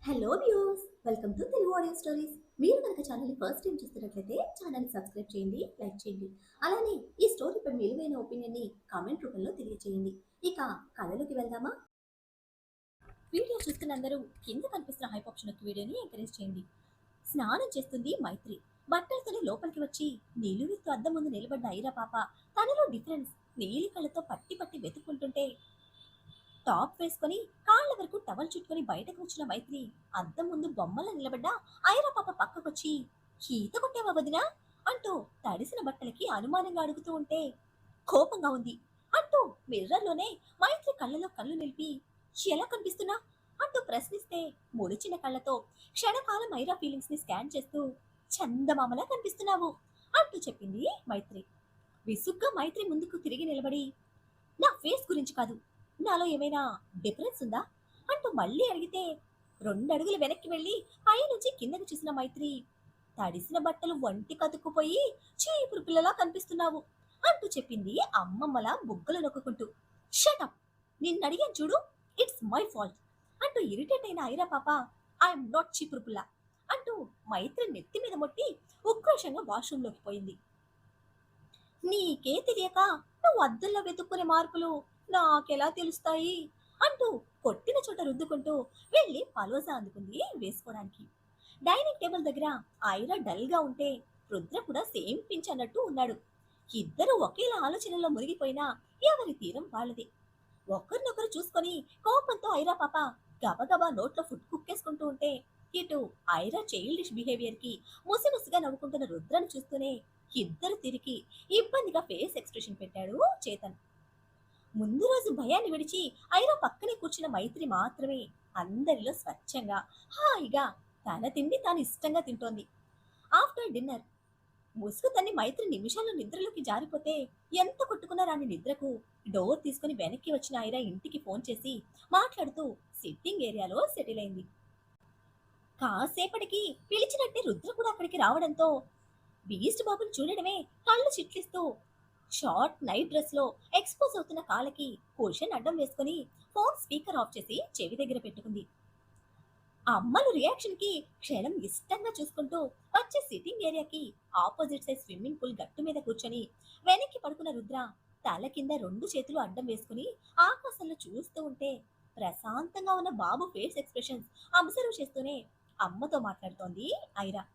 Hello views, welcome to Telugu audio stories. మీరు కనుక ఛానల్ని ఫస్ట్ టైం చూస్తున్నట్లయితే ఛానల్ని సబ్స్క్రైబ్ చేయండి, లైక్ చేయండి. అలానే ఈ స్టోరీపై విలువైన ఒపీనియన్ని కామెంట్ రూపంలో తెలియజేయండి. ఇక కథలోకి వెళ్దామా? వీడియో చూస్తున్న అందరూ కింద కనిపిస్తున్న హైప్ ఆప్షన్ యొక్క వీడియోని ఎంకరేజ్ చేయండి. స్నానం చేస్తుంది మైత్రి. బట్టలతోనే లోపలికి వచ్చి నిలువెత్తు అద్దం ముందు నిలబడ్డ ఐరా పాప తనలో డిఫరెన్స్ నీలి కళ్ళతో పట్టి పట్టి వెతుక్కుంటుంటే టాప్ వేసుకొని కాళ్ళ వరకు టవల్ చుట్టుకొని బయటకు వచ్చిన మైత్రి అద్దం ముందు బొమ్మల నిలబడ్డా ఐరా పాప పక్కకొచ్చి ఈత కొట్టావా వదినా అంటూ తడిసిన బట్టలకి అనుమానంగా అడుగుతూ ఉంటే కోపంగా ఉంది అంటూ మిర్రర్లోనే మైత్రి కళ్ళలో కళ్ళు నిలిపి ఎలా కనిపిస్తున్నా అంటూ ప్రశ్నిస్తే ముడిచిన కళ్ళతో క్షణకాలం ఐరా ఫీలింగ్స్ ని స్కాన్ చేస్తూ చందమామలా కనిపిస్తున్నావు అంటూ చెప్పింది మైత్రి. విసుగ్గా మైత్రి ముందుకు తిరిగి నిలబడి నా ఫేస్ గురించి కాదు, నాలో ఏమైనా డిఫరెన్స్ ఉందా అంటూ మళ్ళీ అడిగితే 2 అడుగులు వెనక్కి వెళ్ళి పైనుంచి కిందకి చూసిన మైత్రి తడిసిన బట్టలు వంటి కతుక్కుపోయి చీపురు పిల్లలా కనిపిస్తున్నావు అంటూ చెప్పింది అమ్మమ్మలా బుగ్గలు నొక్కుంటూ. షటప్, నిన్నడిగాను చూడు, ఇట్స్ మై ఫాల్ట్ అంటూ ఇరిటేట్ అయిన ఐరా పాప ఐఎమ్ నాట్ చీపురు పిల్ల అంటూ మైత్రి నెత్తి మీద మొట్టి ఉక్రోషంగా వాష్రూంలోకి పోయింది. నీకే తెలియక నువ్వు అద్దంలో వెతుక్కునే మార్పులు నాకెలా తెలుస్తాయి అంటూ కొట్టిన చోట రుద్దుకుంటూ వెళ్ళి పలోసా అందుకుంది వేసుకోవడానికి. డైనింగ్ టేబుల్ దగ్గర ఐరా డల్ గా ఉంటే రుద్ర కూడా సేమ్ పించ్ అన్నట్టు ఉన్నాడు. ఇద్దరు ఒకేలా ఆలోచనలో మునిగిపోయినా ఎవరి తీరం వాళ్ళది. ఒకరినొకరు చూసుకొని కోపంతో ఐరా పాప గబగబా నోట్లో ఫుడ్ కుక్కేసుకుంటూ ఉంటే ఇటు ఐరా చైల్డిష్ బిహేవియర్ కి ముసిముసిగా నవ్వుకుంటున్న రుద్రను చూస్తూనే ఇద్దరు తిరిగి ఇబ్బందిగా ఫేస్ ఎక్స్ప్రెషన్ పెట్టాడు చేతన్. ముందు రోజు భయాన్ని విడిచి ఐరా పక్కనే కూర్చున్న మైత్రి మాత్రమే అందరిలో స్వచ్ఛంగా హాయిగా తన తిండి తాను ఇష్టంగా తింటోంది. ఆఫ్టర్ డిన్నర్ ముసుగు తన్ని మైత్రి నిమిషాల్లో నిద్రలోకి జారిపోతే ఎంత కొట్టుకున్నా రాని నిద్రకు డోర్ తీసుకుని వెనక్కి వచ్చిన ఐరా ఇంటికి ఫోన్ చేసి మాట్లాడుతూ సిట్టింగ్ ఏరియాలో సెటిల్ అయింది. కాసేపటికి పిలిచినట్టే రుద్ర కూడా అక్కడికి రావడంతో బీస్ట్ బాబుని చూడడమే కళ్ళు చిట్లిస్తూ షార్ట్ నైట్ డ్రెస్ లో ఎక్స్పోజ్ అవుతున్న కాళ్ళకి కుషన్ అడ్డం వేసుకుని ఫోన్ స్పీకర్ ఆఫ్ చేసి చెవి దగ్గర పెట్టుకుంది. అమ్మలు రియాక్షన్ కి క్షణం ఇష్టంగా చూసుకుంటూ వచ్చే సిట్టింగ్ ఏరియాకి ఆపోజిట్ సైడ్ స్విమ్మింగ్ పూల్ గట్టు మీద కూర్చొని వెనక్కి పడుకున్న రుద్ర తల కింద 2 చేతులు అడ్డం వేసుకుని ఆకాశంలో చూస్తూ ఉంటే ప్రశాంతంగా ఉన్న బాబు ఫేస్ ఎక్స్ప్రెషన్స్ అబ్జర్వ్ చేస్తూనే అమ్మతో మాట్లాడుతోంది ఐరా.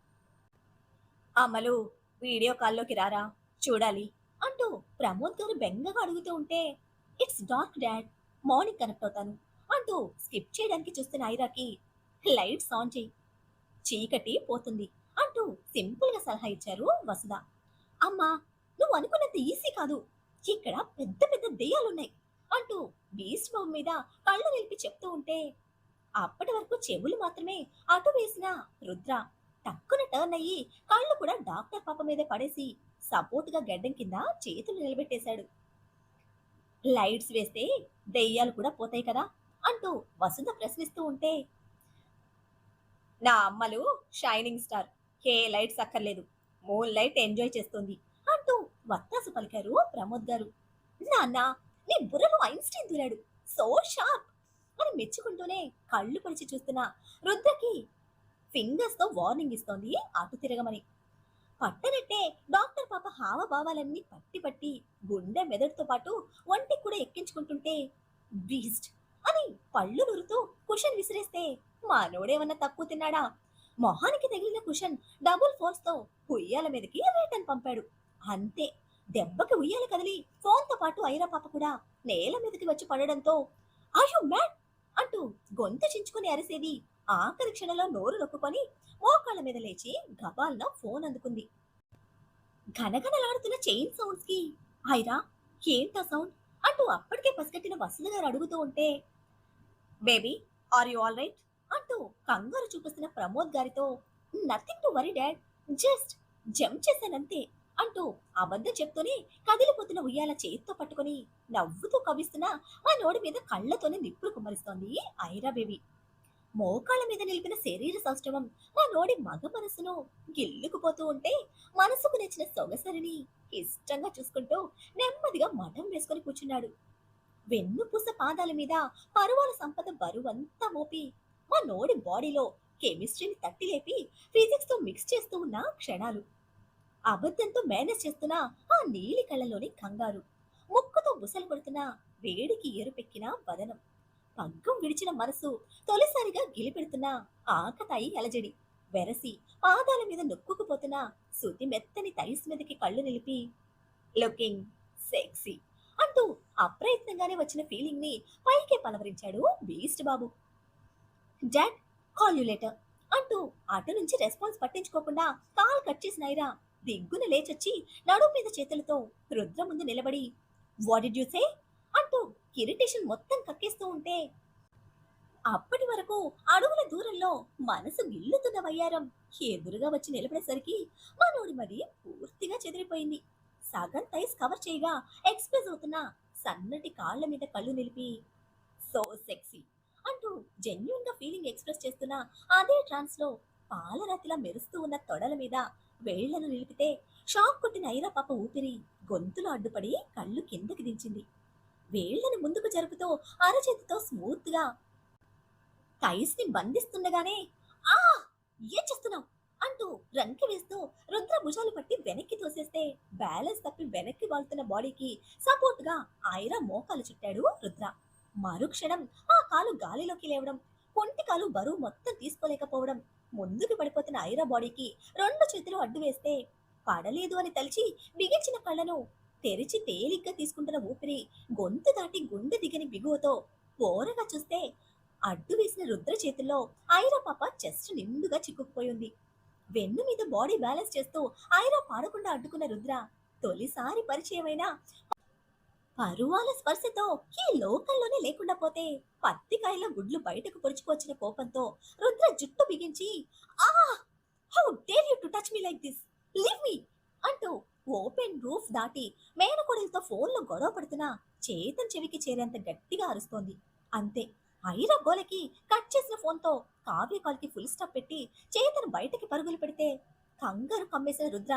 అమ్మలు, వీడియో కాల్లోకి రారా, చూడాలి అంటూ ప్రమోద్ గారు బెంగగా అడుగుతూ ఉంటే it's dark dad, morning connect అవుతాను అంటూ స్కిప్ చేయడానికి చూస్తున్న ఐరాకి లైట్స్ ఆన్ చేయి, చీకటి పోతుంది అంటూ సింపుల్ గా సలహా ఇచ్చారు వసుధ. అమ్మా, నువ్వు అనుకున్నంత ఈజీ కాదు, ఇక్కడ పెద్ద పెద్ద దెయ్యాలున్నాయి అంటూ బీస్ట్ బాబు మీద కళ్ళు నిలిపి చెప్తూ ఉంటే అప్పటి వరకు చెవులు మాత్రమే అటు వేసిన రుద్ర టక్కున టర్న్ అయ్యి కళ్ళు కూడా డాక్టర్ పాప మీదే పడేసి సపోర్ట్ గా గడ్డం కింద చేతులు నిలబెట్టేశాడు. లైట్స్ వేస్తే దెయ్యాలు కూడా పోతాయి కదా అంటూ వసుధ ప్రశ్నిస్తూ ఉంటే నా అమ్మలు షైనింగ్ స్టార్, ఏ లైట్స్ అక్కర్లేదు, మూన్ లైట్ ఎంజాయ్ చేస్తుంది అంటూ వత్తాసు పలికారు ప్రమోద్ గారు. నాన్న, నీ బుర్రలో ఐన్స్టీన్ దూరాడు, సో షార్ప్ అని మెచ్చుకుంటూనే కళ్ళు పొడిచి చూస్తున్న రుద్రకి ఫింగర్స్ తో వార్నింగ్ ఇస్తోంది అటు తిరగమని. పట్టనట్టే డాక్టర్ పాప హావభావాలన్నీ పట్టి పట్టి గుండె మెదడుతో పాటు ఒంటికి కూడా ఎక్కించుకుంటుంటే బీస్ట్ అని పళ్ళు నురుతూ కుషన్ విసిరేస్తే మానోడేమన్నా తక్కువ తిన్నాడా, మొహానికి తగిలిన కుషన్ డబుల్ ఫోర్స్ తో ఉయ్యాల మీదకి రిటర్న్ పంపాడు. అంతే, దెబ్బకి ఉయ్యాల కదిలి ఫోన్ తో పాటు ఐరా పాప కూడా నేల మీదకి వచ్చి పడడంతో అయ్యో మ్యాడ్ అంటూ గొంతు చించుకుని అరిసేది ఆఖరి క్షణంలో నోరు నొక్కుకొని మోకాళ్ళ మీద లేచి గబాల్లో ఫోన్ అందుకుంది. ఘనఘనలాడుతున్న చైన్ సౌండ్స్ కి ఐరా, ఏంటా సౌండ్ అంటూ అప్పటికే పసిగట్టిన వసుధ గారు అడుగుతూ ఉంటే baby, are you all right అంటూ కంగారు చూపిస్తున్న ప్రమోద్ గారితో nothing to worry dad, just jump చేశానంతే అంటూ అబద్ధం చెప్తూనే కదిలిపోతున్న ఉయ్యాల చేత్తో పట్టుకుని నవ్వుతూ కవ్విస్తున్న ఆ నోడి మీద కళ్ళతోనే నిప్పులు కుమ్మరిస్తోంది ఐరా బేబీ. మోకాళ్ళ మీద నిలిపిన శరీర సౌష్ఠవం మా నోడి మగ మనసును గిల్లుకుపోతూ ఉంటే మనసుకు నచ్చిన సొగసరిని ఇష్టంగా చూసుకుంటూ నెమ్మదిగా మఠం వేసుకుని కూర్చున్నాడు. వెన్నుపూస పాదాల మీద పరువాల సంపద బరువంతా మోపి నోడి బాడీలో కెమిస్ట్రీని తట్టి లేపి ఫిజిక్స్ తో మిక్స్ చేస్తూ ఉన్న క్షణాలు. అబద్ధంతో మేనేజ్ చేస్తున్న ఆ నీలి కళ్ళలోని కంగారు, ముక్కుతో బుసలు కొడుతున్న వేడికి ఎరుపెక్కిన వదనం, పగ్గం విడిచిన మనసు తొలిసారిగా గిలిపెడుతున్న ఆకతాయి అలజడి, వెరసి పాదాల మీద నొక్కుకుపోతున్న శుతి మెత్తని టైల్స్ మీదకి కళ్ళు నిలిపి లుకింగ్ సెక్సీ అంటూ అప్రయత్నంగానే వచ్చిన ఫీలింగ్ ని పైకే పలవరించాడు బీస్ట్ బాబు. డాడ్, కాల్ యు లేటర్ అంటూ అటు నుంచి రెస్పాన్స్ పట్టించుకోకుండా కాల్ కట్ చేసిన ఐరా దిగ్గున లేచొచ్చి నడుము మీద చేతులతో రుద్ర ముందు నిలబడి వాట్ డిడ్ యు సే అంటూ ఇరిటేషన్ మొత్తం కక్కేస్తూ ఉంటే, అప్పటి వరకు అడుగుల దూరంలో మనసు గిల్లుతున్న వయ్యారం ఎదురుగా వచ్చి నిలబడేసరికి మనోడి మది పూర్తిగా చెదిరిపోయింది. సగం టైస్ కవర్ చేయగా ఎక్స్ప్రెస్ అవుతున్న సన్నటి కాళ్ల మీద కళ్ళు నిలిపి సో సెక్సీ అంటూ జెన్యున్ గా ఫీలింగ్ ఎక్స్ప్రెస్ చేస్తున్న అదే ట్రాన్స్ లో పాలరాతిలా మెరుస్తూ ఉన్న తొడల మీద వేళ్లను నిలిపితే షాక్ కొట్టిన ఐరా పాప ఊపిరి గొంతులో అడ్డుపడి కళ్ళు కిందకి దించింది. వేళ్లను ముందుకు జరుపుతూ అరచేతితో స్మూత్ గా టైస్ ని బంధిస్తుండగానే ఆ ఏం చేస్తున్నావు అంటూ రంకి వేస్తూ రుద్ర భుజాలు పట్టి వెనక్కి తోసేస్తే బ్యాలెన్స్ తప్పి వెనక్కి వాళ్తున్న బాడీకి సపోర్ట్ గా ఐరా మోకాలు చుట్టాడు రుద్ర. మరుక్షణం ఆ కాలు గాలిలోకి లేవడం, కొంటి కాలు బరువు మొత్తం తీసుకోలేకపోవడం, ముందుకు పడిపోతున్న ఐరా బాడీకి రెండు చేతులు అడ్డు వేస్తే పడలేదు అని తలిచి బిగించిన కళ్ళను తెరిచి తేలిగ్గా తీసుకుంటున్న ఊపిరి గొంతు దాటి గుండె దిగని బిగువతో ఓరగా చూస్తే అడ్డు వేసిన రుద్ర చేతుల్లో ఐరా పాప చెస్ట్ నిండుగా చిక్కుకుపోయింది. వెన్ను మీద బాడీ బ్యాలెన్స్ చేస్తూ ఐరా పాడకుండా అడ్డుకున్న రుద్ర తొలిసారి పరిచయమైన పరువాల స్పర్శతో ఈ లోకంలోనే లేకుండా పోతే పత్తికాయల గుడ్లు బయటకు పొడుచుకొచ్చిన కోపంతో రుద్ర జుట్టు బిగించి ఆ how dare you to touch me like this, leave me అంటూ ఓపెన్ రూఫ్ దాటి మేనకోడలతో ఫోన్లో గొడవ పడుతున్నా చేతన్ చెవికి చేరేంత గట్టిగా అరుస్తోంది. అంతే, ఐరా గోలకి కట్ చేసిన ఫోన్తో కావ్య కాల్కి ఫుల్ స్టాప్ పెట్టి చేతన్ బయటకి పరుగులు పెడితే కంగారు కమ్మేసిన రుద్ర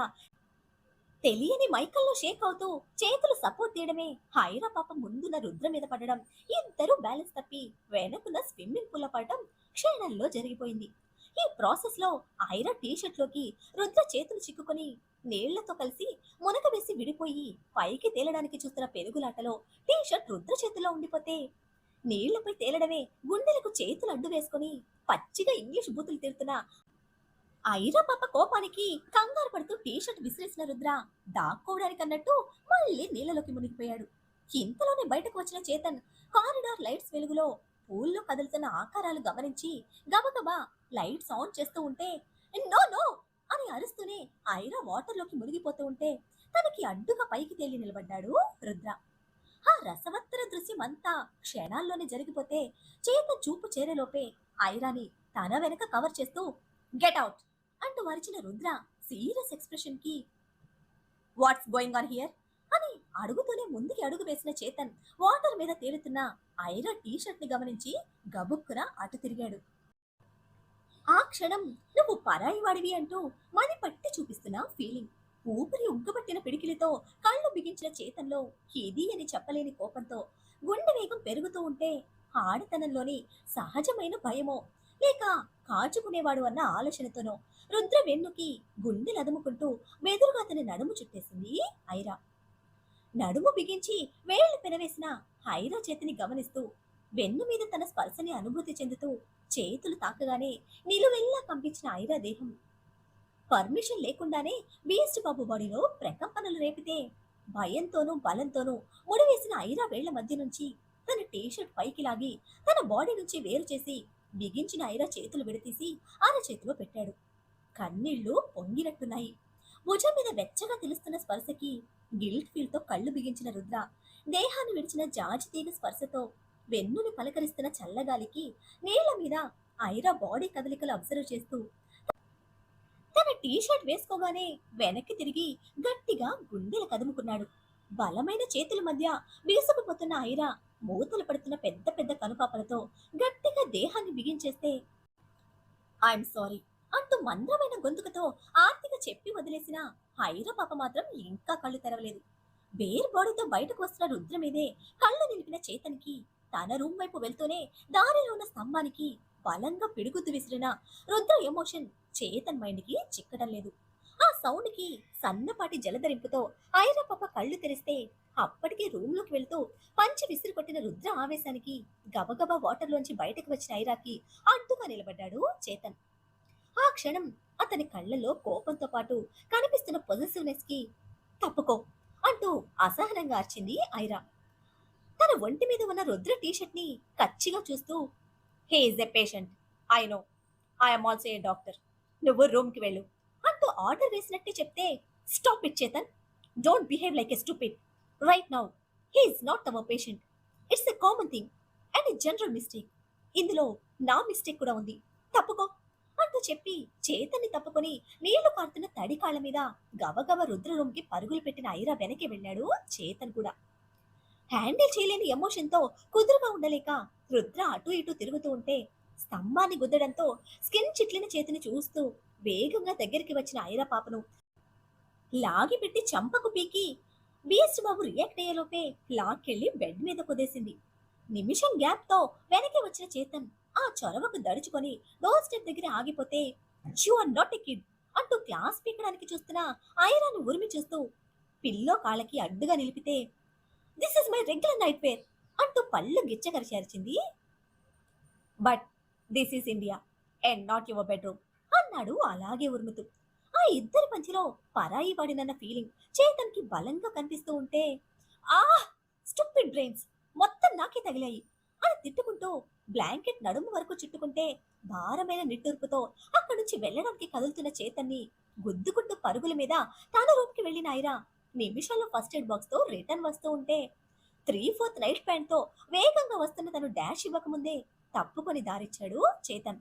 తెలియని మైకల్లో షేక్ అవుతూ చేతులు సపోర్ట్ తీయడమే ఐరా పాప ముందున్న రుద్ర మీద పడడం, ఇద్దరు బ్యాలెన్స్ తప్పి వెనకున్న స్విమ్మింగ్ పూల్ లో పడడం క్షణంలో జరిగిపోయింది. ఈ ప్రాసెస్ లో ఐరా టీషర్ట్ లోకి రుద్ర చేతులు చిక్కుకొని నీళ్లతో కలిసి మునక వేసి విడిపోయి పైకి తేలడానికి చూస్తున్న పెరుగులాటలో టీషర్ట్ రుద్ర చేతిలో ఉండిపోతే నీళ్లపై తేలడమే గుండెలకు చేతులు అడ్డు వేసుకుని పచ్చిగా ఇంగ్లీష్ బూతులు తిడుతున్న ఐరా పాప కోపానికి కంగారు పడుతూ టీషర్ట్ విసిరేసిన రుద్ర దాక్కోవడానికి అన్నట్టు మళ్ళీ నీళ్ళలోకి మునిగిపోయాడు. ఇంతలోనే బయటకు వచ్చిన చేతన్ కారిడార్ లైట్స్ వెలుగులో పూల్లో కదులుతున్న ఆకారాలు గమనించి గబగబా లైట్స్ ఆన్ చేస్తూ ఉంటే నో నో అని అరుస్తూనే ఐరా వాటర్లోకి మునిగిపోతూ ఉంటే తనకి అడ్డుగా పైకి తేలి నిలబడ్డాడు రుద్ర. ఆ రసవత్తర దృశ్యం అంతా క్షణాల్లోనే జరిగిపోతే చేతన్ చూపు చేరేలోపే ఐరాని తన వెనక కవర్ చేస్తూ గెట్ అవుట్ అంటూ అరిచిన రుద్ర సీరియస్ ఎక్స్ప్రెషన్ కి వాట్స్ గోయింగ్ ఆన్ హియర్ అని అడుగుతూనే ముందుకి అడుగు వేసిన చేతన్ వాటర్ మీద తేలుతున్న ఐరా టీషర్ట్ ని గమనించి గబుక్కున అటు తిరిగాడు. ఆ క్షణం నువ్వు పరాయి వాడివి అంటూ మది పట్టి చూపిస్తున్న ఫీలింగ్, ఊపిరి ఉగ్గబట్టిన పిడికిలితో కళ్ళు బిగించిన చేతన్లో ఇది అని చెప్పలేని కోపంతో గుండె వేగం పెరుగుతూ ఉంటే ఆడతనంలోని సహజమైన భయమో లేక కాచుకునేవాడు అన్న ఆలోచనతోనో రుద్ర వెన్నుకి గుండెలు అదుముకుంటూ వెదురుగా అతని నడుము చుట్టేసింది ఐరా. నడుము బిగించి వేళ్లు పెనవేసిన ఐరా చేతిని గమనిస్తూ వెన్ను మీద తన స్పర్శని అనుభూతి చెందుతూ చేతులు తాకగానే నిలువెల్లా కంపించిన ఐరా దేహం పర్మిషన్ లేకుండానే బీస్ట్ బాబు బాడీలో ప్రకంపనలు రేపితే భయంతోనూ బలంతోనూ ముడివేసిన ఐరా వేళ్ల మధ్య నుంచి తన టీషర్ట్ పైకి లాగి తన బాడీ నుంచి వేరు చేసి బిగించిన ఐరా చేతులు విడతీసి అరచేతిలో పెట్టాడు. కన్నీళ్లు పొంగినట్టున్నాయి. భుజం మీద వెచ్చగా తెలుస్తున్న స్పర్శకి గిల్ట్ ఫీల్ తో కళ్ళు బిగించిన రుద్ర దేహాన్ని విడిచిన జాజి తీగ స్పర్శతో వెన్నుని పలకరిస్తున్న చల్లగాలికి నేల మీద ఐరా బాడీ కదలికలు అబ్జర్వ్ చేస్తూ తన టీషర్ట్ వేసుకోగానే వెనక్కి తిరిగి గట్టిగా గుండెలు కదుముకున్నాడు. బలమైన చేతుల మధ్య బీసుకుపోతున్న ఐరా మూతలు పడుతున్న పెద్ద పెద్ద కనుపాపలతో గట్టిగా దేహాన్ని బిగించేస్తే ఐఎమ్ సారీ అంటూ మంద్రమైన గొంతుకతో ఆర్తిగా చెప్పి వదిలేసిన ఐరా పాప మాత్రం ఇంకా కళ్ళు తెరవలేదు. బేర్ బాడీతో బయటకు వస్తున్న రుద్ర మీదే కళ్ళు నిలిపిన చేతనికి తన రూమ్ వైపు వెళ్తూనే దారిలో ఉన్న స్తంభానికి బలంగా పిడుగుద్దు విసిరిన రుద్ర ఎమోషన్ చేతన్ మైండ్కి చిక్కడం లేదు. ఆ సౌండ్కి సన్నపాటి జలధరింపుతో ఐరా పాప కళ్ళు తెరిస్తే అప్పటికే రూమ్లోకి వెళ్తూ పంచి విసిరి కొట్టిన రుద్ర ఆవేశానికి గబగబా వాటర్లోంచి బయటకు వచ్చిన ఐరాకి అడ్డుగా నిలబడ్డాడు చేతన్. ఆ క్షణం అతని కళ్ళల్లో కోపంతో పాటు కనిపిస్తున్న పొజిటివ్నెస్ కి తప్పుకో అంటూ అసహనంగా అరిచింది ఐరా. తన ఒంటి మీద ఉన్న రుద్ర టీషర్ట్ ని కచ్చిగా చూస్తూ, hey is a patient, I know, I'm also a doctor, నువ్వు రూమ్ కి వెళ్ళు అంటూ ఆర్డర్ వేసినట్టే చెప్తే, stop it Chetan, don't behave like a stupid right now, he is not our patient, it's a common thing and a general mistake, ఇందులో నా mistake కూడా ఉంది, తప్పుకో అంటూ చెప్పి చేతన్ని తప్పుకొని నీళ్లు కారుతున్న తడి కాళ్ళ మీద గబగబ రుద్ర రూమ్ కి పరుగులు పెట్టిన ఐరా వెనక్కి వెళ్ళాడు చేతన్ కూడా. హ్యాండిల్ చేయలేని ఎమోషన్ తో కుదురుగా ఉండలేక రుద్ర అటు ఇటు తిరుగుతూ ఉంటే స్తంభాన్ని గుద్దడంతో స్కిన్ చిట్లిన చేతిని చూస్తూ వేగంగా దగ్గరికి వచ్చిన ఐరా పాపను లాగి పెట్టి చంపకు పీకి బీస్ట్ బాబు రియాక్ట్ అయ్యేలోపే లాక్కెళ్లి బెడ్ మీద కుదేసింది. నిమిషం గ్యాప్ తో వెనక్కి వచ్చిన చేతన్ ఆ చొరవకు దడుచుకొని డోర్ స్టెప్ దగ్గర ఆగిపోతే, you are not a kid అంటూ క్లాస్ పీకడానికి చూస్తున్న ఐరాను ఉరిమి చూస్తూ పిల్లో కాళ్ళకి అడ్డుగా నిలిపితే, this is my regular night wear అంటూ పళ్ళు గిచ్చగరిచి అరిచింది. But this is India and not your bedroom అన్నాడు అలాగే ఉరుముతూ. ఆ ఇద్దరి మధ్యలో పరాయి వాడినన్న ఫీలింగ్ చేతన్కి బలంగా కనిపిస్తూ ఉంటే, ఆ స్టూపిడ్ బ్రెయిన్స్ మొత్తం నాకే తగిలాయి అని తిట్టుకుంటూ బ్లాంకెట్ నడుము వరకు చుట్టుకుంటే భారమైన నిట్టూర్పుతో అక్కడి నుంచి వెళ్ళడానికి కదులుతున్న చేతన్ని గుద్దుకుంటూ పరుగుల మీద తన రూమ్కి వెళ్ళిన ఐరా నిమిషాల్లో ఫస్ట్ ఎయిడ్ బాక్స్ తో రిటర్న్ వస్తూ ఉంటే 3/4 నైట్ ప్యాంట్ తో వేగంగా వస్తున్న తను డాష్ ఇవ్వకముందే తప్పుకొని దారిచ్చాడు చేతన్.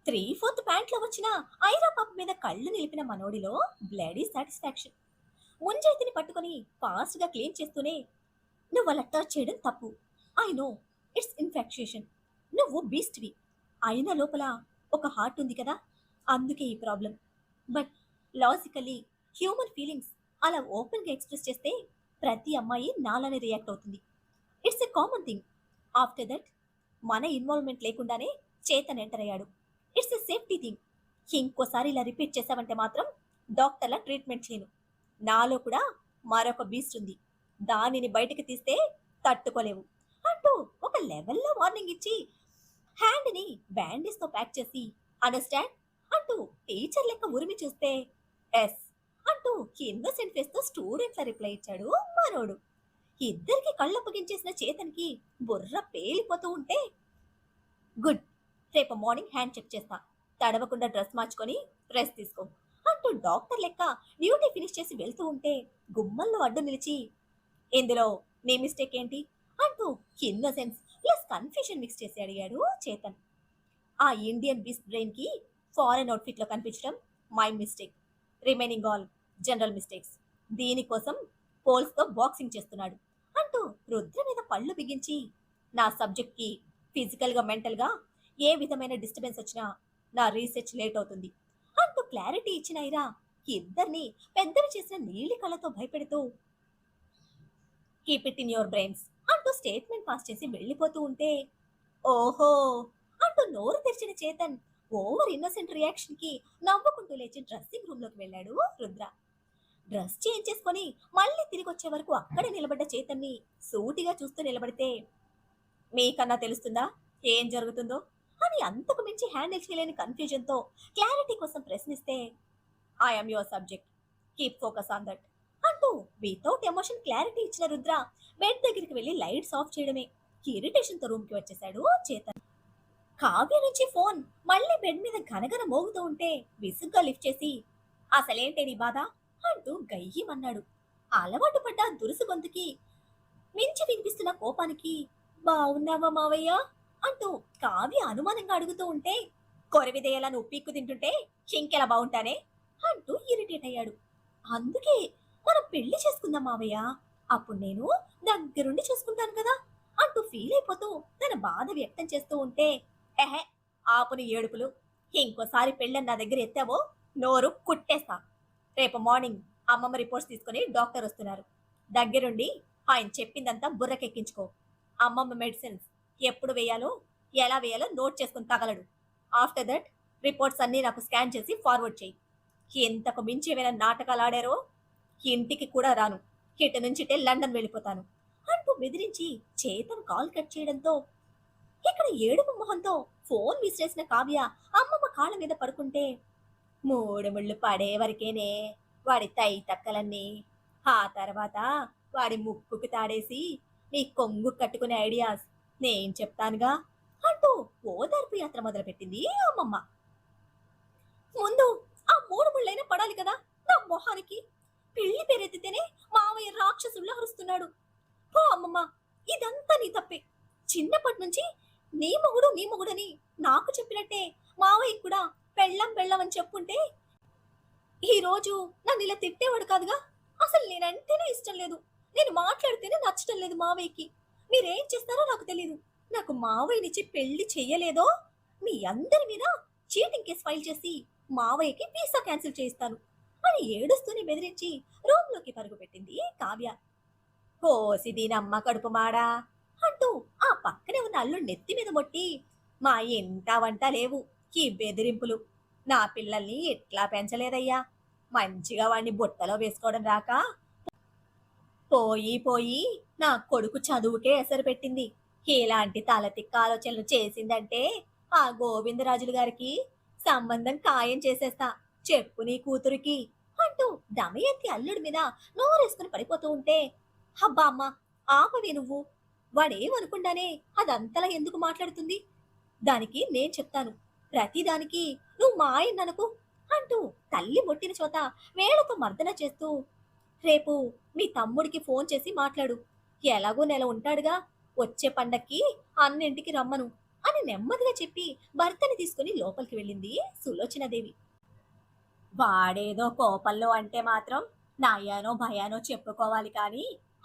3/4 ప్యాంట్లో వచ్చిన ఐరా పాప మీద కళ్ళు నిలిపిన మనోడిలో బ్లడీ సాటిస్ఫాక్షన్. ముంజేతిని పట్టుకొని ఫాస్ట్ గా క్లీన్ చేస్తూనే, నువ్వు అలా టచ్ చేయడం తప్పు, ఐ నో ఇట్స్ ఇన్ఫెక్షేషన్, నువ్వు బీస్ట్వి, అయినా లోపల ఒక హార్ట్ ఉంది కదా, అందుకే ఈ problem. But logically human feelings అలా ఓపెన్గా ఎక్స్ప్రెస్ చేస్తే ప్రతి అమ్మాయి నాలానే రియాక్ట్ అవుతుంది, it's a common thing. After that మన ఇన్వాల్వ్మెంట్ లేకుండానే చేతన్ ఎంటర్ అయ్యాడు, ఇట్స్ ఎ సేఫ్టీ థింగ్. ఇంకోసారి ఇలా రిపీట్ చేసావంటే మాత్రం డాక్టర్ల ట్రీట్మెంట్ చేయను. నాలో కూడా మరొక బీస్ట్ ఉంది, దానిని బయటకు తీస్తే తట్టుకోలేవు అంటూ ఒక లెవెల్లో వార్నింగ్ ఇచ్చి హ్యాండ్ని బ్యాండేజ్ తో ప్యాక్ చేసి, అండర్స్టాండ్ అంటూ టీచర్ లెక్క ఉరిమి చూస్తే, ఎస్ అంటూ ఇన్నోసెంట్ ఫేస్ తో స్టూడెంట్ల రిప్లై ఇచ్చాడు మనోడు. ఇద్దరికి కళ్ళప్పగించేసిన చేతన్కి బుర్ర పేలిపోతూ ఉంటే, గుడ్, రేపు మార్నింగ్ హ్యాండ్ చెక్ చేస్తా, తడవకుండా డ్రెస్ మార్చుకొని రెస్ట్ తీసుకో అంటూ డాక్టర్ లెక్క డ్యూటీ ఫినిష్ చేసి వెళ్తూ ఉంటే గుమ్మల్లో అడ్డు నిలిచి, ఇందులో నీ మిస్టేక్ ఏంటి అంటూ ఇన్నోసెన్స్ ప్లస్ కన్ఫ్యూజన్ మిక్స్ చేసి అడిగాడు చేతన్. ఆ ఇండియన్ బీస్ట్ బ్రెయిన్ కి ఫారెన్ అవుట్ఫిట్ లో కనిపించడం my mistake, remaining all general mistakes. దీనికోసం పోల్స్ తో బాక్సింగ్ చేస్తున్నాడు అంటూ రుద్ర మీద పళ్ళు బిగించి, నా సబ్జెక్ట్ కి ఫిజికల్ గా మెంటల్ గా ఏ విధమైన డిస్టర్బెన్స్ వచ్చినా నా రీసెర్చ్ లేట్ అవుతుంది అంటూ క్లారిటీ ఇచ్చిన ఐరా ఇద్దరిని పెద్దవి చేసిన నీలి కళ్ళతో భయపెడుతూ, keep it in your brains అంటూ స్టేట్మెంట్ పాస్ చేసి వెళ్ళిపోతూ ఉంటే, ఓహో అంటూ నోరు తెరిచిన చేతన్ ఓవర్ ఇన్నోసెంట్ రియాక్షన్ కి నవ్వుకుంటూ లేచి డ్రెస్సింగ్ రూమ్ లోకి వెళ్ళాడు రుద్ర. డ్రెస్ చేంజ్ చేసుకొని మళ్ళీ తిరిగి వచ్చే వరకు అక్కడే నిలబడ్డ చేతన్ని సూటిగా చూస్తూ నిలబడితే, మీకన్నా తెలుస్తుందా ఏం జరుగుతుందో అని అంతకు మించి హ్యాండిల్ చేయలేని కన్ఫ్యూజన్ తో క్లారిటీ కోసం ప్రశ్నిస్తే, I'm your subject, keep focus on that అంటూ వితౌట్ ఎమోషన్ క్లారిటీ ఇచ్చిన రుద్ర బెడ్ దగ్గరికి వెళ్లి లైట్స్ ఆఫ్ చేయడమే ఇరిటేషన్ తో రూమ్ కి వచ్చేశాడు చేతన్. కావ్య నుంచి ఫోన్ మళ్ళీ బెడ్ మీద ఘనఘన మోగుతూ ఉంటే విసుగ్గా లిఫ్ట్ చేసి, అసలేంటే నీ బాధ అంటూ గయ్యమన్నాడు. అలవాటు పడ్డ దురుసు గొంతుకి మించి వినిపిస్తున్న కోపానికి, బావున్నావా మావయ్య అంటూ కావ్య అనుమానంగా అడుగుతూ ఉంటే, కొరవిదేయాల నువ్వు పీక్కు తింటుంటే ఇంకెలా బాగుంటానే అంటూ ఇరిటేట్ అయ్యాడు. అందుకే మనం పెళ్లి చేసుకుందాం మావయ్య, అప్పుడు నేను దగ్గరుండి చూసుకుంటాను కదా అంటూ ఫీల్ అయిపోతూ తన బాధ వ్యక్తం చేస్తూ ఉంటే, ఎహే ఆపుని ఏడుపులు, ఇంకోసారి పెళ్ళని నా దగ్గర ఎత్తావో నోరు కుట్టేస్తా. రేపు మార్నింగ్ అమ్మమ్మ రిపోర్ట్స్ తీసుకుని డాక్టర్ వస్తున్నారు, దగ్గరుండి ఆయన చెప్పిందంతా బుర్రకెక్కించుకో. అమ్మమ్మ మెడిసిన్స్ ఎప్పుడు వేయాలో ఎలా వేయాలో నోట్ చేసుకుని తగలడు. ఆఫ్టర్ దట్ రిపోర్ట్స్ అన్నీ నాకు స్కాన్ చేసి ఫార్వర్డ్ చేయి. ఎంతకు మించి ఏమైనా నాటకాలు ఆడారో ఇంటికి కూడా రాను. ఇటు నుంచి ఇటే లండన్ వెళ్ళిపోతాను అంటూ బెదిరించి చేతన్ కాల్ కట్ చేయడంతో ఇక్కడ ఏడుపు మొహంతో ఫోన్ విసిరేసిన కావ్య అమ్మమ్మ కాళ్ళ మీద పడుకుంటే మూడు ముళ్ళు పడే వరకేనే వాడి తై తక్కలన్నీ. ఆ తర్వాత వాడి ముక్కుకి తాడేసి నీ కొంగు కట్టుకునే ఐడియాస్ నేను చెప్తానుగా అంటూ ఓదార్పు యాత్ర మొదలుపెట్టింది అమ్మమ్మ. ముందు ఆ మూడు ముళ్ళైనా పడాలి కదా నా మొహానికి. పెళ్లి పేరెత్తితేనే మావయ్య రాక్షసుల్లా అరుస్తున్నాడు. పో అమ్మమ్మ, ఇదంతా నీ తప్పే. చిన్నప్పటి నుంచి నీ మొగుడని నాకు చెప్పినట్టే మావయ్య కూడా పెళ్ళం పెళ్ళం అని చెప్పుంటే ఈ రోజు నన్ను ఇలా తిట్టేవాడు కాదుగా. అసలు నేనంటేనే ఇష్టం లేదు. నేను మాట్లాడితేనే నచ్చటం లేదు మావయ్యకి. మీరేం చేస్తారో నాకు తెలియదు. నాకు మావయ్యనిచ్చి పెళ్లి చెయ్యలేదో మీ అందరి మీద చీటింగ్ కేసు ఫైల్ చేసి మావయ్యకి వీసా క్యాన్సిల్ చేయిస్తాను అని ఏడుస్తూనే బెదిరించి రూమ్లోకి పరుగు పెట్టింది కావ్య. కోసి దీనమ్మ కడుపు మాడా అంటూ ఆ పక్కనే ఉన్న అల్లుడు నెత్తి మీద మొట్టి, మా ఇంట వంట లేవు ఈ బెదిరింపులు. నా పిల్లల్ని ఎట్లా పెంచలేదయ్యా. మంచిగా వాడిని బుట్టలో వేసుకోవడం రాక పోయి పోయి నా కొడుకు చదువుకే ఎసరు పెట్టింది. ఇలాంటి తలతిక్క ఆలోచనలు చేసిందంటే ఆ గోవిందరాజులు గారికి సంబంధం ఖాయం చేసేస్తా, చెప్పు నీ కూతురికి అంటూ దమయంతి అల్లుడి మీద నోరేసుకుని పడిపోతూ ఉంటే, అబ్బా అమ్మ ఆపవే నువ్వు. వాడేమనుకుండానే అదంతలా ఎందుకు మాట్లాడుతుంది? దానికి నేను చెప్తాను. ప్రతిదానికి నువ్వు మా ఆయన్ననకు అంటూ తల్లి మొట్టిన చోట వేళ్లతో మర్దన చేస్తూ, రేపు మీ తమ్ముడికి ఫోన్ చేసి మాట్లాడు. ఎలాగో నెల ఉంటాడుగా, వచ్చే పండక్కి అన్నింటికి రమ్మను అని నెమ్మదిగా చెప్పి భర్తని తీసుకుని లోపలికి వెళ్ళింది సులోచనాదేవి. వాడేదో కోపంలో అంటే మాత్రం నయానో భయానో చెప్పుకోవాలి కానీ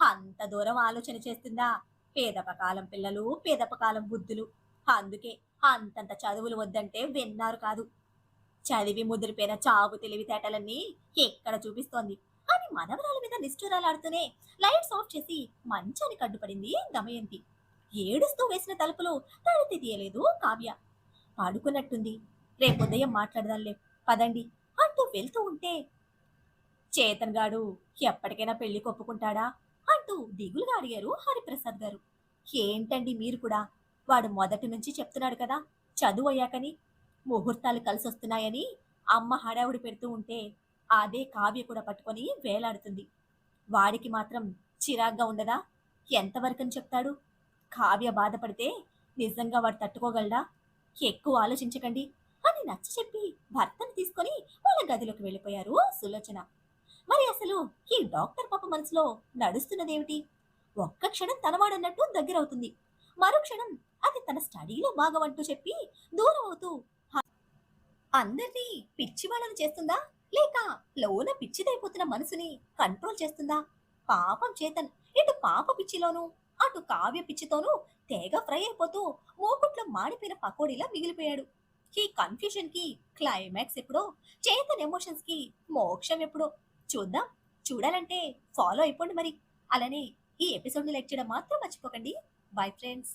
అంత దూరం ఆలోచన చేస్తుందా? పేదపకాలం పిల్లలు, పేదపకాలం బుద్ధులు. అందుకే అంతంత చదువులు వద్దంటే విన్నారు కాదు. చదివి ముదిరిపోయిన చావు తెలివితేటలన్నీ ఎక్కడ చూపిస్తోంది అని మనవరాల మీద నిష్ఠురాలాడుతూనే లైట్స్ ఆఫ్ చేసి మంచానికి అడ్డుపడింది దమయంతి. ఏడుస్తూ వేసిన తలుపులు తడితి తీయలేదు కావ్య. పడుకున్నట్టుంది, రేపు ఉదయం మాట్లాడదాంలే పదండి అంటూ వెళ్తూ ఉంటే, చేతన్ గాడు ఎప్పటికైనా పెళ్లి కొప్పుకుంటాడా అంటూ దిగులుగా అడిగారు హరిప్రసాద్ గారు. ఏంటండి మీరు కూడా, వాడు మొదటి నుంచి చెప్తున్నాడు కదా చదువు అయ్యాకని, ముహూర్తాలు కలిసొస్తున్నాయని అమ్మ హడావుడి పెడుతూ ఉంటే అదే కావ్య కూడా పట్టుకొని వేలాడుతుంది. వాడికి మాత్రం చిరాగ్గా ఉండదా? ఎంతవరకని చెప్తాడు? కావ్య బాధపడితే నిజంగా వాడు తట్టుకోగలడా? ఎక్కువ ఆలోచించకండి అని నచ్చ చెప్పి భర్తను తీసుకొని వాళ్ళ గదిలోకి వెళ్ళిపోయారు సులోచన. మరి అసలు ఈ డాక్టర్ పాప మనసులో నడుస్తున్నదేమిటి? ఒక్క క్షణం తనవాడన్నట్టు దగ్గరవుతుంది, మరో క్షణం అది తన స్టడీలో భాగమంటూ చెప్పి దూరం అవుతూ అందరినీ పిచ్చి వాళ్ళని చేస్తుందా, లేక లోన పిచ్చిదైపోతున్న మనసుని కంట్రోల్ చేస్తుందా? పాపం చేతన్ ఇటు పాప పిచ్చిలోనూ అటు కావ్య పిచ్చితోనూ తెగ ఫ్రై అయిపోతూ మూకుట్లో మాడిపోయిన పకోడీలా మిగిలిపోయాడు. ఈ కన్ఫ్యూజన్ కి క్లైమాక్స్ ఎప్పుడో, చేతన్ ఎమోషన్స్ కి మోక్షం ఎప్పుడో చూద్దాం. చూడాలంటే ఫాలో అయిపోండి మరి. అలానే ఈ ఎపిసోడ్ని లైక్ చేయడం మాత్రం మర్చిపోకండి. Bye friends.